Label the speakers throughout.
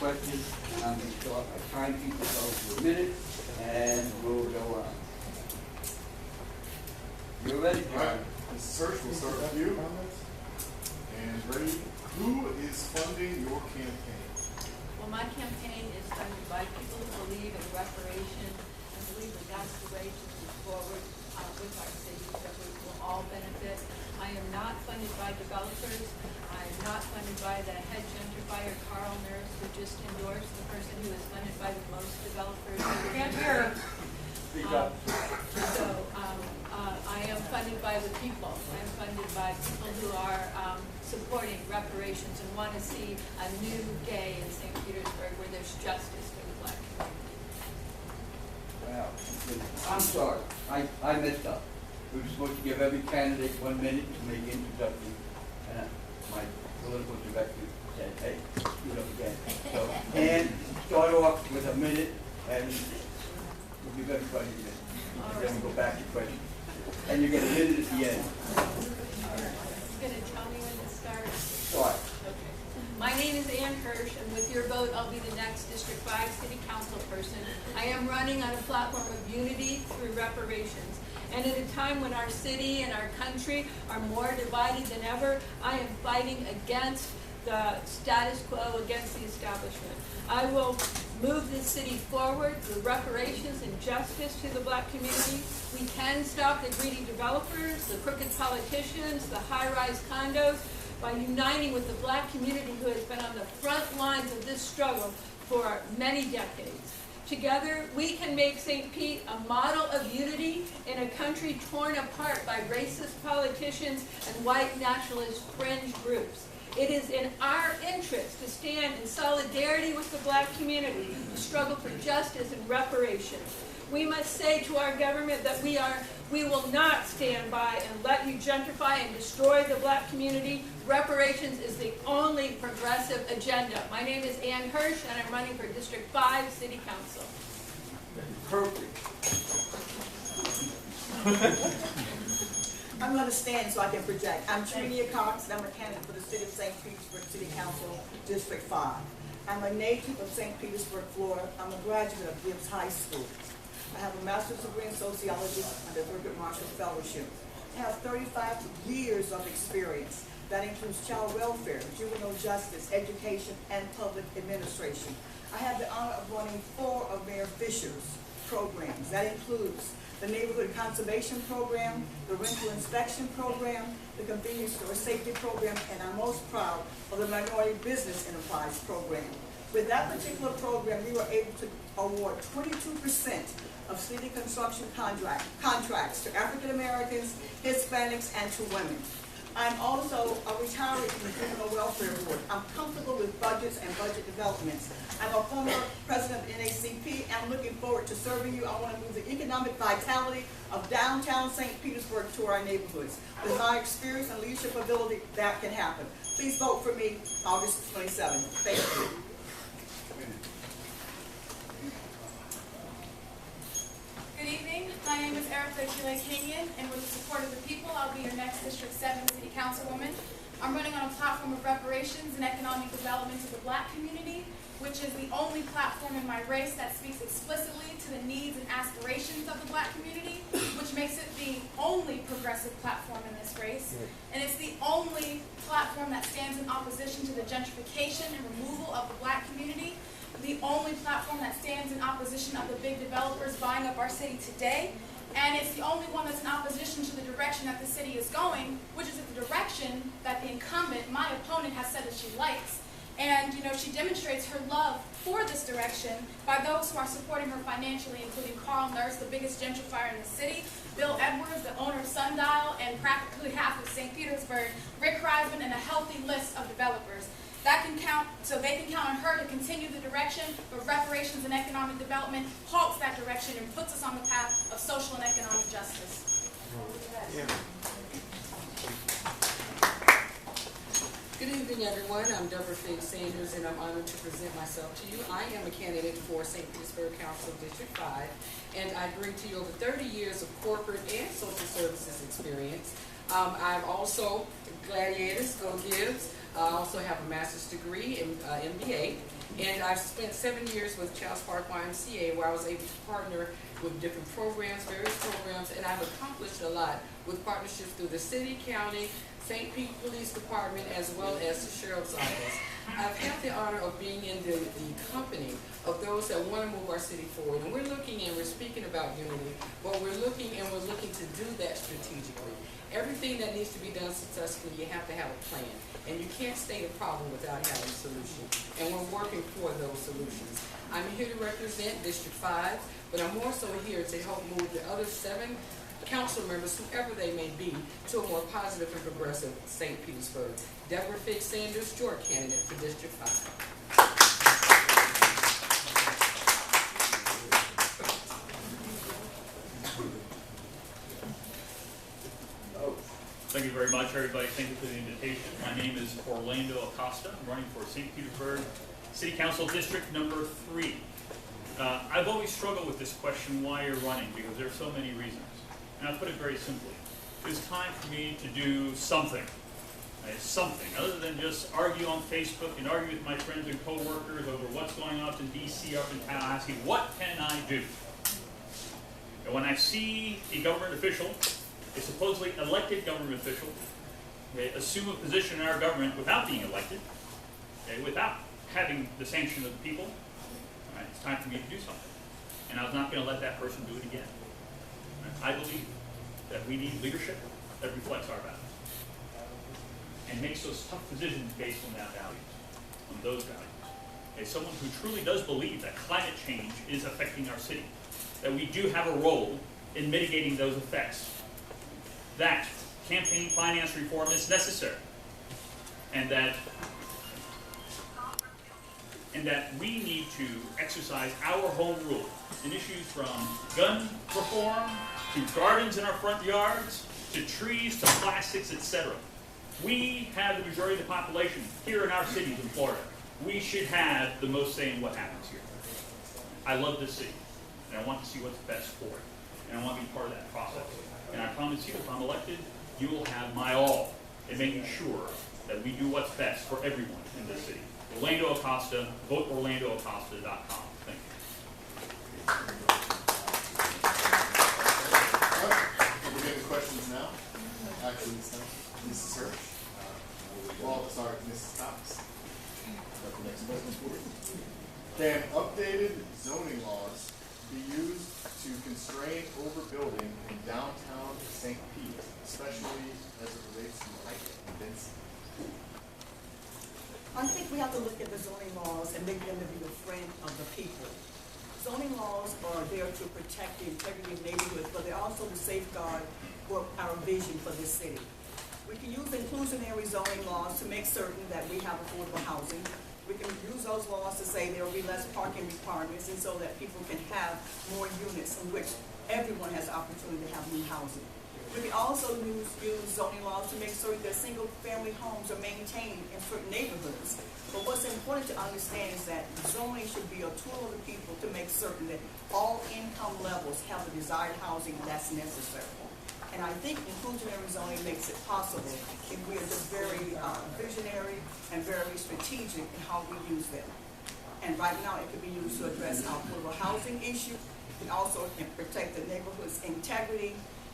Speaker 1: questions. I'm going to start my timekeeper goes for a minute, and we'll go on. You're ready,
Speaker 2: All right, Mrs. Hirsch, we'll start with you. And ready? Who is funding your campaign?
Speaker 3: Well, my campaign is funded by people who believe in reparations and believe that that's the way to move forward with our city, that we will all benefit. I am not funded by developers. I am not funded by the head gentrifier, Carl Nurse, who just endorsed the person who is funded by the most developers. Can't hear. I am funded by the people. I am funded by people who are supporting reparations and want to see a new day in St. Petersburg where there's justice for the Black community.
Speaker 1: Wow. I'm sorry. I messed up. We were supposed to give every candidate 1 minute to make introduction. And my political director said, hey, do it up again. So, and start off with a minute, and we'll give everybody a minute. And then we'll go back to questions. And you get a minute at the end.
Speaker 3: You're going to tell me when to start?
Speaker 1: Start.
Speaker 3: Okay. My name is Ann Hirsch, and with your vote, I'll be the next District 5 City Council person. I am running on a platform of unity through reparations. And at a time when our city and our country are more divided than ever, I am fighting against the status quo, against the establishment. I will move this city forward through reparations and justice to the Black community. We can stop the greedy developers, the crooked politicians, the high-rise condos by uniting with the Black community who has been on the front lines of this struggle for many decades. Together, we can make St. Pete a model of unity in a country torn apart by racist politicians and white nationalist fringe groups. It is in our interest to stand in solidarity with the Black community to struggle for justice and reparations. We must say to our government that we will not stand by and let you gentrify and destroy the Black community. Reparations is the only progressive agenda. My name is Ann Hirsch, and I'm running for District 5 City Council.
Speaker 1: Perfect.
Speaker 4: I'm going to stand so I can project. I'm Trinia Cox, and I'm a candidate for the City of St. Petersburg City Council, District 5. I'm a native of St. Petersburg, Florida. I'm a graduate of Gibbs High School. I have a master's degree in sociology and a Thurgood Marshall Fellowship. I have 35 years of experience. That includes child welfare, juvenile justice, education, and public administration. I have the honor of running 4 of Mayor Fisher's programs. That includes the Neighborhood Conservation Program, the Rental Inspection Program, the Convenience Store Safety Program, and I'm most proud of the Minority Business Enterprise Program. With that particular program, we were able to award 22% of city construction contracts to African Americans, Hispanics, and to women. I'm also a retiree from the Juvenile Welfare Board. I'm comfortable with budgets and budget developments. I'm a former president of NACP, and I'm looking forward to serving you. I want to move the economic vitality of downtown St. Petersburg to our neighborhoods. With my experience and leadership ability, that can happen. Please vote for me August 27th. Thank you.
Speaker 5: Good evening. My name is Erica Kenyon, and with the support of the people, I'll be your next District 7 City Councilwoman. I'm running on a platform of reparations and economic development to the Black community, which is the only platform in my race that speaks explicitly to the needs and aspirations of the Black community, which makes it the only progressive platform in this race. And it's the only platform that stands in opposition to the gentrification and removal of the Black community, the only platform that stands in opposition of the big developers buying up our city today, and it's the only one that's in opposition to the direction that the city is going, which is the direction that the incumbent, my opponent, has said that she likes. And, you know, she demonstrates her love for this direction by those who are supporting her financially, including Carl Nurse, the biggest gentrifier in the city, Bill Edwards, the owner of Sundial, and practically half of St. Petersburg, Rick Reisman, and a healthy list of developers. That can count, so they can count on her to continue the direction, but reparations and economic development halts that direction and puts us on the path of social and economic justice.
Speaker 2: Yeah.
Speaker 6: Good evening, everyone. I'm Deborah Figg Sanders, and I'm honored to present myself to you. I am a candidate for St. Petersburg Council District 5, and I bring to you over 30 years of corporate and social services experience. I'm also Gladiators, Go Gibbs. I also have a master's degree in MBA, And I've spent 7 years with Childs Park YMCA, where I was able to partner with different programs, various programs, and I've accomplished a lot with partnerships through the city, county, St. Pete Police Department, as well as the Sheriff's Office. I've had the honor of being in the company of those that want to move our city forward. And we're looking and we're speaking about unity, but we're looking to do that strategically. Everything that needs to be done successfully, you have to have a plan. And you can't state a problem without having a solution. And we're working for those solutions. I'm here to represent District 5, but I'm also here to help move the other 7 council members, whoever they may be, to a more positive and progressive St. Petersburg. Deborah Figgs Sanders, your candidate for District 5.
Speaker 7: Thank you very much, everybody. Thank you for the invitation. My name is Orlando Acosta. I'm running for St. Petersburg City Council District number 3. I've always struggled with this question, why you're running, because there are so many reasons. And I'll put it very simply. It's time for me to do something. Something, other than just argue on Facebook and argue with my friends and co-workers over what's going on in D.C. up in Tallahassee. What can I do? And when I see a government official, a supposedly elected government official, assume a position in our government without being elected, without having the sanction of the people, it's time for me to do something. And I was not going to let that person do it again. I believe that we need leadership that reflects our values and makes those tough decisions based on that values, on those values. As someone who truly does believe that climate change is affecting our city, that we do have a role in mitigating those effects, that campaign finance reform is necessary, and that we need to exercise our home rule in issues from gun reform to gardens in our front yards to trees to plastics, etc. We have the majority of the population here in our cities in Florida. We should have the most say in what happens here. I love this city, and I want to see what's best for it, and I want to be part of that process. And I promise you, if I'm elected, you will have my all in making sure that we do what's best for everyone in this city. Orlando Acosta, vote OrlandoAcosta.com. Thank you.
Speaker 2: All right, we'll begin the questions now. Actually, it's not Mrs. Hirsch. Well, sorry, Mrs. Cox. Got the next question for you. Can updated zoning laws be used to constrain overbuilding in downtown St. Pete, especially as it relates to height and density?
Speaker 4: I think we have to look at the zoning laws and make them to be the friend of the people. Zoning laws are there to protect the integrity of neighborhoods, but they're also to safeguard our vision for this city. We can use inclusionary zoning laws to make certain that we have affordable housing. We can use those laws to say there will be less parking requirements, and so that people can have more units in which everyone has the opportunity to have new housing. We can also use zoning laws to make certain that single-family homes are maintained in certain neighborhoods. But what's important to understand is that zoning should be a tool of the people to make certain that all income levels have the desired housing that's necessary. And I think inclusionary zoning makes it possible if we are just very visionary and very strategic in how we use them. And right now it can be used to address our affordable housing issue. It can also protect the neighborhood's integrity.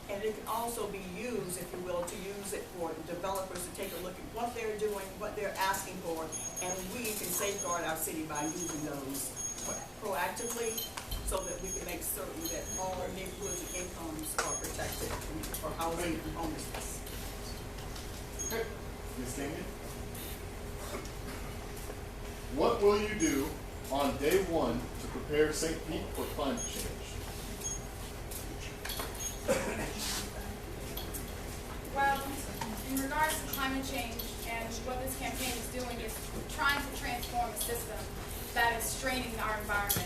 Speaker 4: And it can also be used, if you will, to use it for developers to take a look at what they're doing, what they're asking for, and we can safeguard our city by using those proactively so that we can make certain that all neighborhoods and incomes are protected for housing and homelessness.
Speaker 2: Okay. Ms. Damien? What will you do on day 1 to prepare St. Pete for climate change?
Speaker 5: Well, in regards to climate change and what this campaign is doing is trying to transform a system that is straining our environment.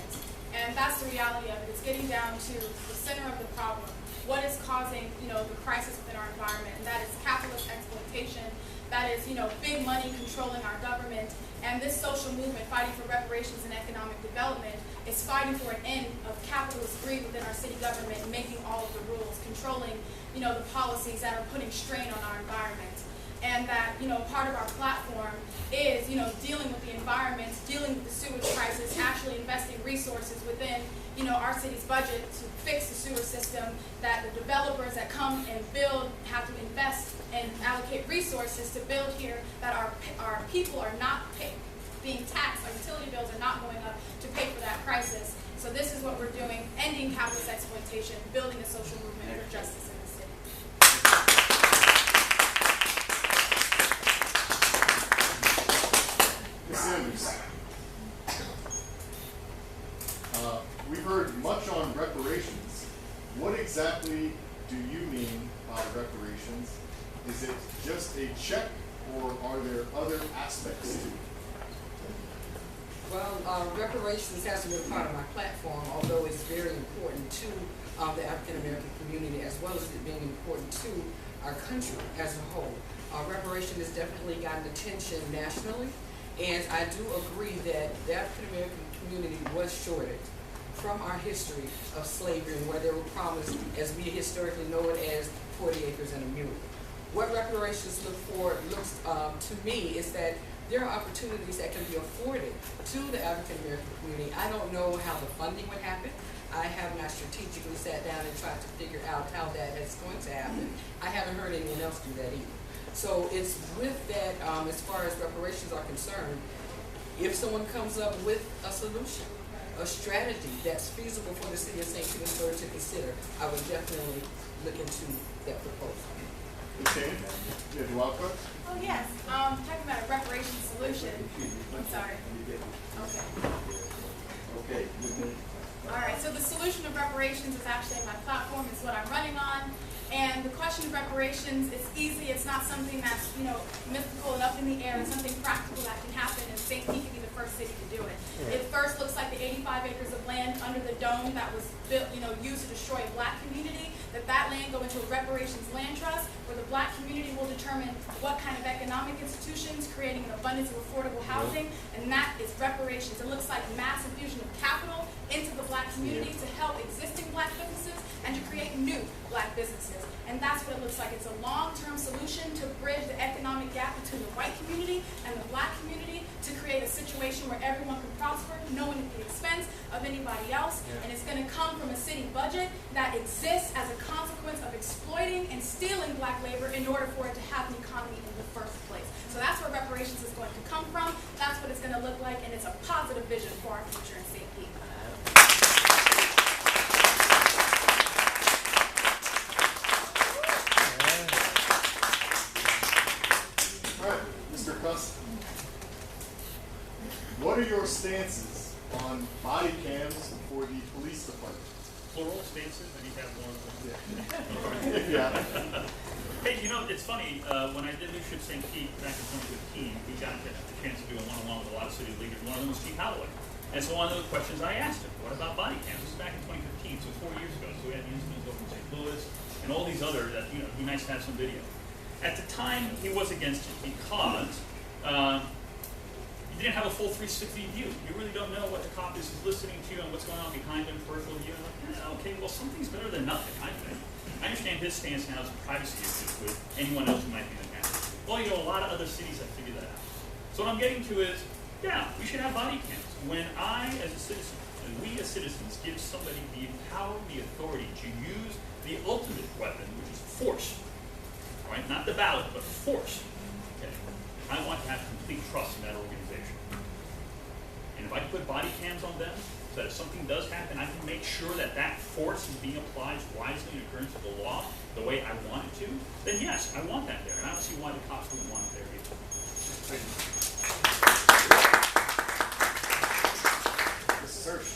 Speaker 5: And that's the reality of it. It's getting down to the center of the problem. What is causing, the crisis within our environment? And that is capitalist exploitation. That is, big money controlling our government. And this social movement fighting for reparations and economic development is fighting for an end of capitalist greed within our city government and making all of the rules, controlling, the policies that are putting strain on our environment. and that, part of our platform is, dealing with the environment, dealing with the sewage crisis, actually investing resources within, our city's budget to fix the sewer system, that the developers that come and build have to invest and allocate resources to build here, that our people are not being taxed, our utility bills are not going up to pay for that crisis. So this is what we're doing, ending capitalist exploitation, building a social movement for justice in the city.
Speaker 2: Ms. Sanders, we've heard much on reparations. What exactly do you mean by reparations? Is it just a check, or are there other aspects to it?
Speaker 6: Well, reparations hasn't been part of my platform, although it's very important to the African American community, as well as it being important to our country as a whole. Reparation has definitely gotten attention nationally, and I do agree that the African American community was shorted from our history of slavery and where they were promised, as we historically know it, as 40 acres and a mule. What reparations looks to me is that there are opportunities that can be afforded to the African American community. I don't know how the funding would happen. I have not strategically sat down and tried to figure out how that is going to happen. I haven't heard anyone else do that either. So it's with that, as far as reparations are concerned, if someone comes up with a solution, a strategy that's feasible for the city of St. Petersburg to consider, I would definitely look into that proposal.
Speaker 2: Okay. You have the wild card?
Speaker 5: Oh, yes. Talking about a reparation solution. I'm sorry. Okay.
Speaker 1: Okay,
Speaker 5: All right, so the solution of reparations is actually my platform. It's what I'm running on. And the question of reparations is easy. It's not something that's, mythical and up in the air. It's something practical that can happen, and St. Pete can be the first city to do it. It first looks like the 85 acres of land under the dome that was built, used to destroy a black community, that land go into a reparations land trust where the black community will determine what kind of economic institutions, creating an abundance of affordable housing, and that is reparations. It looks like mass infusion of capital into the black community to help existing black businesses and to create new black businesses. And that's what it looks like. It's a long-term solution to bridge the economic gap between the white community and the black community, to create a situation where everyone can prosper, no one at the expense of anybody else. And it's going to come from a city budget that exists as a consequence of exploiting and stealing black labor in order for it to have an economy in the first place. So that's where reparations is going to come from. That's what it's going to look like, and it's a positive vision for our future in St. Pete.
Speaker 2: All right, Mr. Custer. What are your stances on body cams for the police department?
Speaker 7: Plural stances, and you have one.
Speaker 2: Yeah.
Speaker 7: Hey, it's funny, when I did Leadership St. Pete back in 2015, we got the chance to do a one-on-one with a lot of city leaders. One of them was Chief Holloway. And so one of the questions I asked him, what about body cams? This was back in 2015, so 4 years ago. So we had the incidents over in St. Louis and all these other that, it'd be nice to have some video. At the time, he was against it because you didn't have a full 360 view. You really don't know what the cop is listening to and what's going on behind him, peripheral view. I'm like, okay, well, something's better than nothing, I think. I understand his stance now is privacy issues with anyone else who might be in the camera. Well, a lot of other cities have figured that out. So what I'm getting to is, yeah, we should have body cams. When I, as a citizen, and we as citizens, give somebody the power, the authority to use the ultimate weapon, which is force, right? Not the ballot, but force. Okay. I want to have complete trust in that organization. And if I can put body cams on them, so that if something does happen, I can make sure that that force is being applied wisely in accordance with the law, the way I want it to, then yes, I want that there. And I don't see why the cops wouldn't want it there either.
Speaker 2: Thank you. Mrs. Hirsch.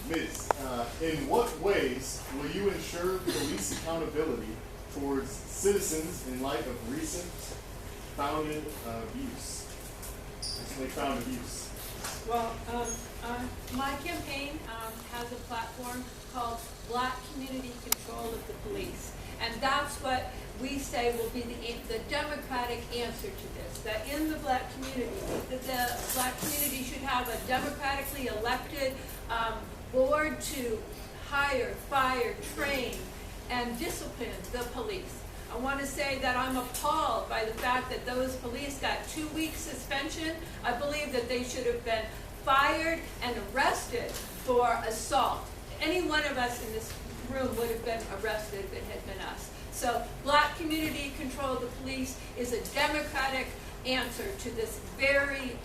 Speaker 2: Ms., in what ways will you ensure police accountability towards citizens in light of recently found abuse?
Speaker 3: Well, my campaign has a platform called Black Community Control of the Police. And that's what we say will be the democratic answer to this, that in the black community, that the black community should have a democratically elected board to hire, fire, train, and discipline the police. I want to say that I'm appalled by the fact that those police got 2 weeks suspension. I believe that they should have been fired and arrested for assault. Any one of us in this room would have been arrested if it had been us. So black community control of the police is a democratic answer to this very,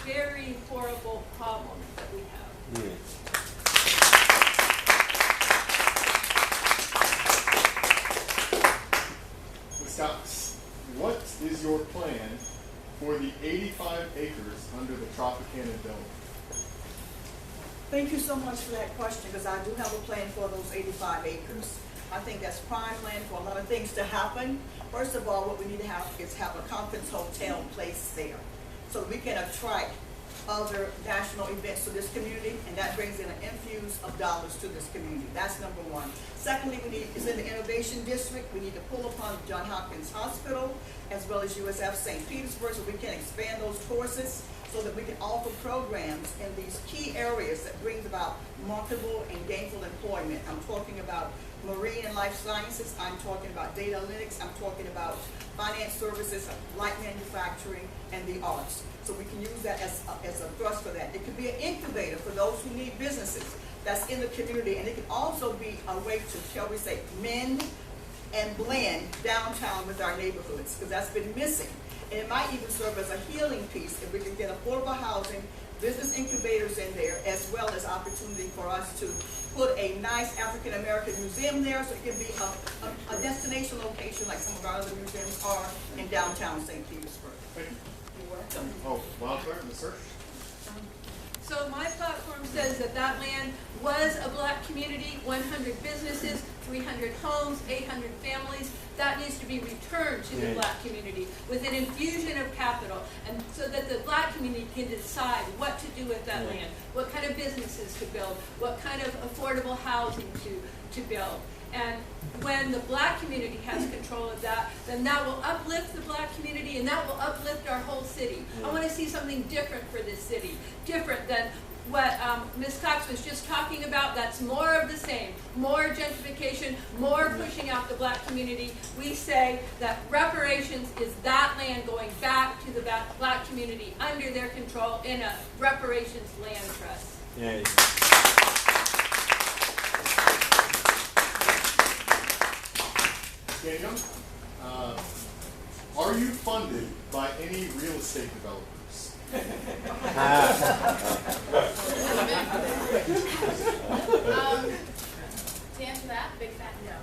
Speaker 3: very horrible problem that we have.
Speaker 2: Ms. Cox, what is your plan for the 85 acres under the Tropicana Dome?
Speaker 4: Thank you so much for that question, because I do have a plan for those 85 acres. I think that's prime land for a lot of things to happen. First of all, what we need to have is have a conference hotel placed there, so we can attract other national events to this community, and that brings in an infuse of dollars to this community. That's number one. Secondly, it's in the Innovation District. We need to pull upon Johns Hopkins Hospital as well as USF St. Petersburg, so we can expand those courses so that we can offer programs in these key areas that brings about marketable and gainful employment. I'm talking about marine and life sciences. I'm talking about data analytics. I'm talking about finance services, light manufacturing, and the arts. So we can use that as a thrust for that. It could be an incubator for those who need businesses that's in the community, and it can also be a way to, shall we say, mend and blend downtown with our neighborhoods, because that's been missing. And it might even serve as a healing piece if we can get affordable housing, business incubators in there, as well as opportunity for us to put a nice African American museum there, so it can be a destination location like some of our other museums are in downtown St. Petersburg.
Speaker 2: Thank you.
Speaker 3: You're welcome.
Speaker 2: Oh, wildcard, Ms. Hirsch?
Speaker 3: So my platform says that that land was a black community, 100 businesses, 300 homes, 800 families. That needs to be returned to the black community with an infusion of capital, and so that the black community can decide what to do with that land, what kind of businesses to build, what kind of affordable housing to build. And when the black community has control of that, then that will uplift the black community, and that will uplift our whole city. I want to see something different for this city, different than what Ms. Cox was just talking about. That's more of the same, more gentrification, more pushing out the black community. We say that reparations is that land going back to the black community under their control in a reparations land trust.
Speaker 8: Yay.
Speaker 2: Daniel, are you funded by any real estate developers?
Speaker 5: To answer that, big fat no.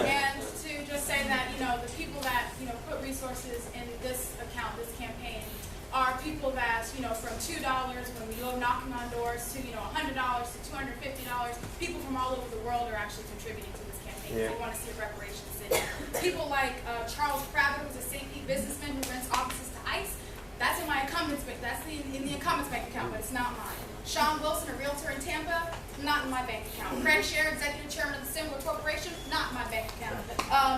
Speaker 5: And to just say that, the people that, put resources in this account, this campaign, are people that, from $2 when we go knocking on doors to, $100 to $250, people from all over the world are actually contributing to this campaign. They want to see a reparations city. People like Charles Kravitz, who's a St. Pete businessman who rents offices to ICE. That's in my incumbent's bank. That's in the incumbent's bank account, but it's not mine. Sean Wilson, a realtor in Tampa, not in my bank account. Craig Sher, executive chairman of the Similar Corporation, not in my bank account.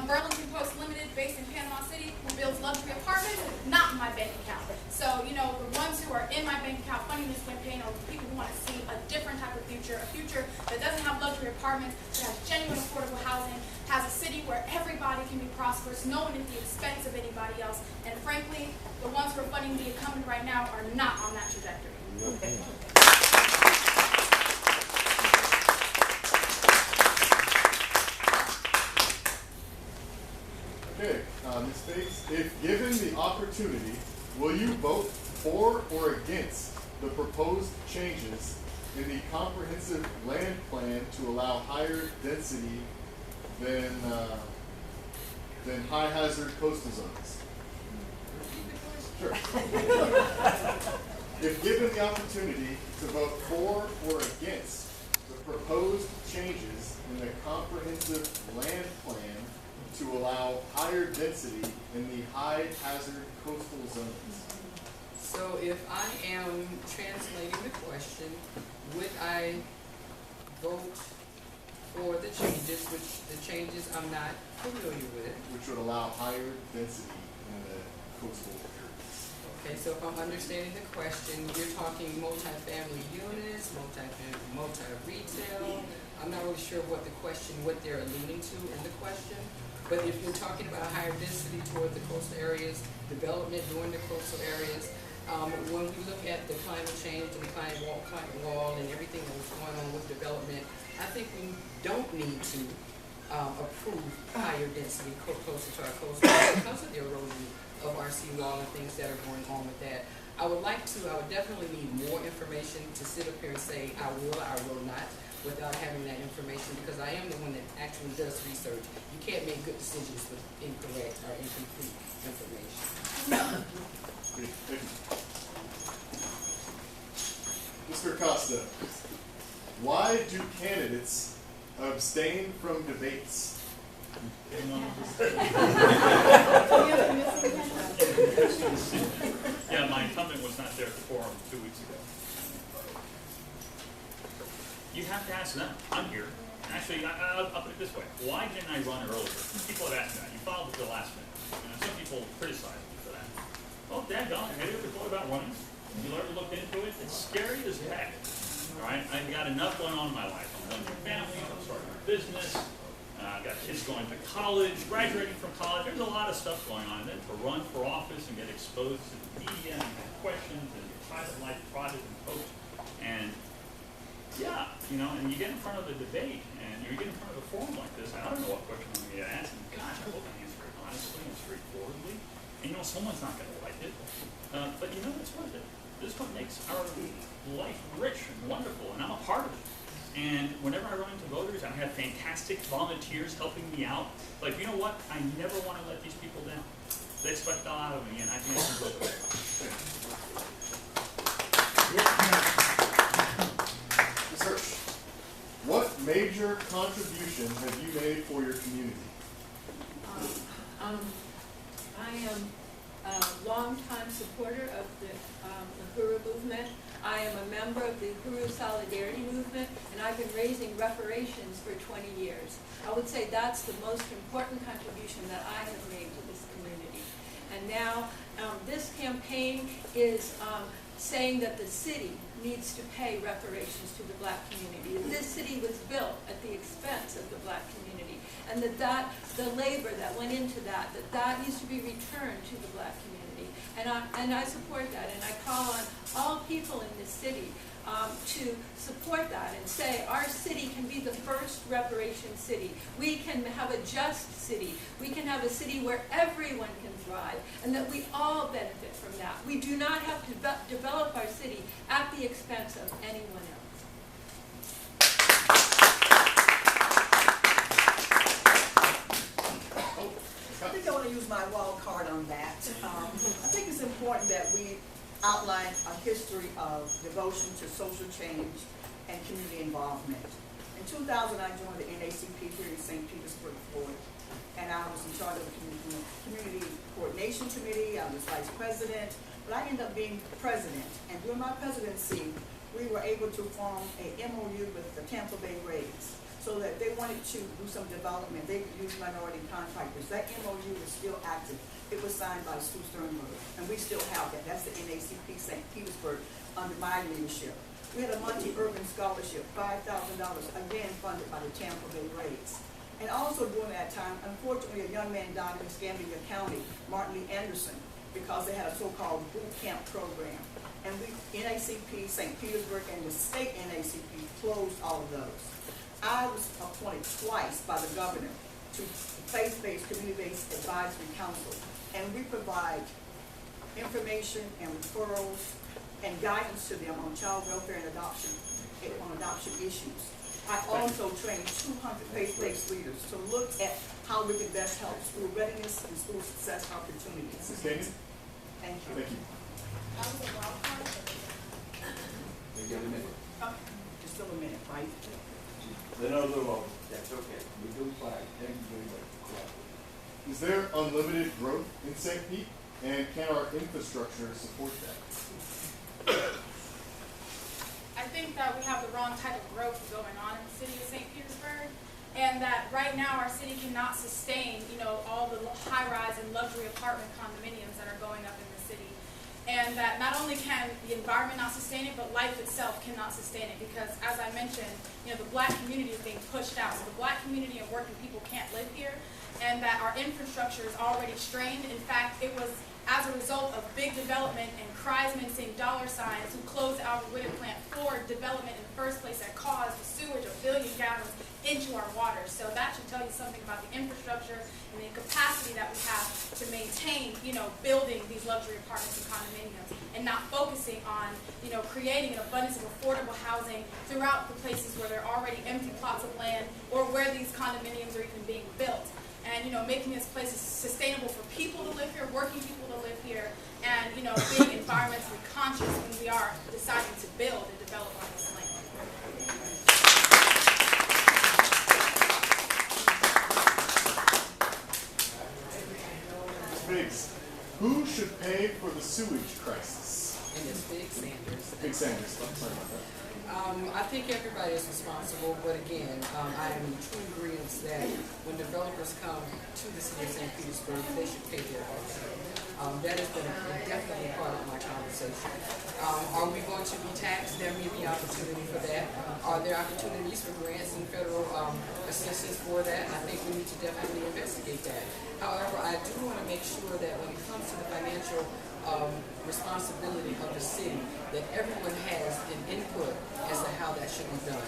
Speaker 5: Burlington Post Limited, based in Panama City, who builds luxury apartments, not in my bank account. So, the ones who are in my bank account funding this campaign are people who want to see a different type of future, a future that doesn't have luxury apartments, that has genuine affordable housing, has a city where everybody can be prosperous, no one at the expense of anybody else. And frankly, the ones who are funding the incumbent right now are not on that trajectory.
Speaker 2: Okay. Okay, Ms. Bates, if given the opportunity, will you vote for or against the proposed changes in the comprehensive land plan to allow higher density than high hazard coastal zones? Sure. If given the opportunity to vote for or against the proposed changes in the comprehensive land plan to allow higher density in the high hazard coastal zones.
Speaker 6: So if I am translating the question, would I vote for the changes, which the changes I'm not familiar with?
Speaker 2: Which would allow higher density in the coastal areas.
Speaker 6: Okay, so if I'm understanding the question, you're talking multifamily units, multi-retail. I'm not really sure what they're alluding to in the question. But if you're talking about higher density toward the coastal areas, development during the coastal areas, when we look at the climate change and the climate wall and everything that was going on with development, I think we don't need to approve higher density closer to our coastal areas because of the erosion of our seawall and things that are going on with that. I would definitely need more information to sit up here and say I will or I will not without having that information, because I am the one that actually does research. You can't make good decisions with incorrect or incomplete information.
Speaker 2: Great, thank you. Mr. Acosta, why do candidates abstain from debates?
Speaker 7: Yeah, my incumbent was not there at the forum 2 weeks ago. You have to ask them. I'm here. Actually, I'll put it this way. Why didn't I run earlier? People have asked me that. You filed at the last minute. Some people criticize me for that. Well, daggone, have you ever thought about running? Have you ever looked into it? It's scary as heck. All right? I've got enough going on in my life. I'm running a family. I'm starting a business. I've got kids going to college, graduating from college. There's a lot of stuff going on. And then to run for office and get exposed to the media and questions and private life, project and coach. And yeah, and you get in front of a debate and you get in front of a forum like this, I don't know what question I'm going to ask. And gosh, I hope I answer it honestly and straightforwardly. And someone's not going to like it. But it's worth it. This is what makes our life rich and wonderful, and I'm a part of it. And whenever I run into voters, I have fantastic volunteers helping me out. Like, you know what? I never want to let these people down. They expect a lot of me, and I can answer both of them.
Speaker 2: Research. What major contribution have you made for your community?
Speaker 3: I am a longtime supporter of the Wheeler-Movement. I am a member of the Wheeler Solidarity Movement, and I've been raising reparations for 20 years. I would say that's the most important contribution that I have made to this community. And now this campaign is saying that the city needs to pay reparations to the black community. This city was built at the expense of the black community, and that the labor that went into that needs to be returned to the black community. And I support that, and I call on all people in this city to support that and say our city can be the first reparation city. We can have a just city. We can have a city where everyone can thrive and that we all benefit from that. We do not have to develop our city at the expense of anyone else.
Speaker 4: I think I want to use my wild card on that. I think it's important that we outline a history of devotion to social change and community involvement. In 2000, I joined the NACP here in St. Petersburg, Florida, and I was in charge of the Community Coordination Committee. I was vice president, but I ended up being president. And during my presidency, we were able to form a MOU with the Tampa Bay Rays, so that they wanted to do some development. They could use minority contractors. That MOU is still active. It was signed by Sue Sternberg, and we still have that. That's the NACP St. Petersburg under my leadership. We had a multi-urban scholarship, $5,000, again funded by the Tampa Bay Rays. And also during that time, unfortunately, a young man died in Escambia County, Martin Lee Anderson, because they had a so-called boot camp program. And we, NACP, St. Petersburg, and the state NACP closed all of those. I was appointed twice by the governor to faith-based, community-based advisory council, and we provide information and referrals and guidance to them on child welfare and adoption issues. I also trained 200 faith-based leaders to look at how we can best help school readiness and school success opportunities.
Speaker 2: Mrs. Kenyon?
Speaker 4: Thank you.
Speaker 2: Thank you.
Speaker 5: That was a wild card.
Speaker 1: You get a minute.
Speaker 4: Okay, just still a minute, right?
Speaker 1: No, that's okay. We do fine. Thank you very much.
Speaker 2: Is there unlimited growth in St. Pete, and can our infrastructure support that?
Speaker 5: I think that we have the wrong type of growth going on in the city of St. Petersburg, and that right now our city cannot sustain, all the high-rise and luxury apartment condominiums that are going up in the city. and that not only can the environment not sustain it, but life itself cannot sustain it, because as I mentioned, the Black community is being pushed out. So the Black community and working people can't live here, and that our infrastructure is already strained. In fact, it was as a result of big development and cries seeing dollar signs who closed our Whittier plant for development in the first place that caused the sewage of 1 billion gallons into our water. So that should tell you something about the infrastructure and the capacity that we have to maintain, building these luxury apartments and condominiums, and not focusing on, creating an abundance of affordable housing throughout the places where there are already empty plots of land or where these condominiums are even being built. And, making this place sustainable for people to live here, working people to live here, and, being environmentally conscious when we are deciding to build and develop on this land.
Speaker 2: Ms. Biggs, who should pay for the sewage crisis?
Speaker 6: And it's Big Sanders.
Speaker 2: Big Sanders, sorry about that.
Speaker 6: I think everybody is responsible, but again, I am in true agreement that when developers come to the city of St. Petersburg, they should pay their part. That has been definitely part of my conversation. Are we going to be taxed? There may be opportunity for that. Are there opportunities for grants and federal assistance for that? I think we need to definitely investigate that. However, I do want to make sure that when it comes to the financial responsibility of the city, that everyone has an input as to how that should be done.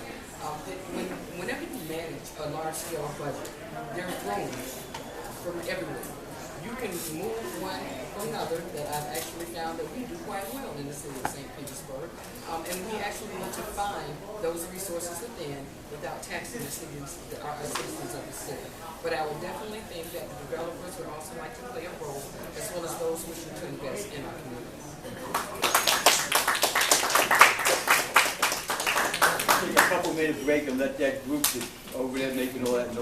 Speaker 6: Whenever you manage a large-scale budget, there's room from everywhere. You can move one from another that I've actually found that we do quite well in the city of St. Petersburg. And we actually need to find those resources within without taxing our citizens of the city. But I would definitely think that the developers would also like to play a role, as well as those wishing to invest in our community.
Speaker 1: Take a couple minute break and let that group that's over there making all that noise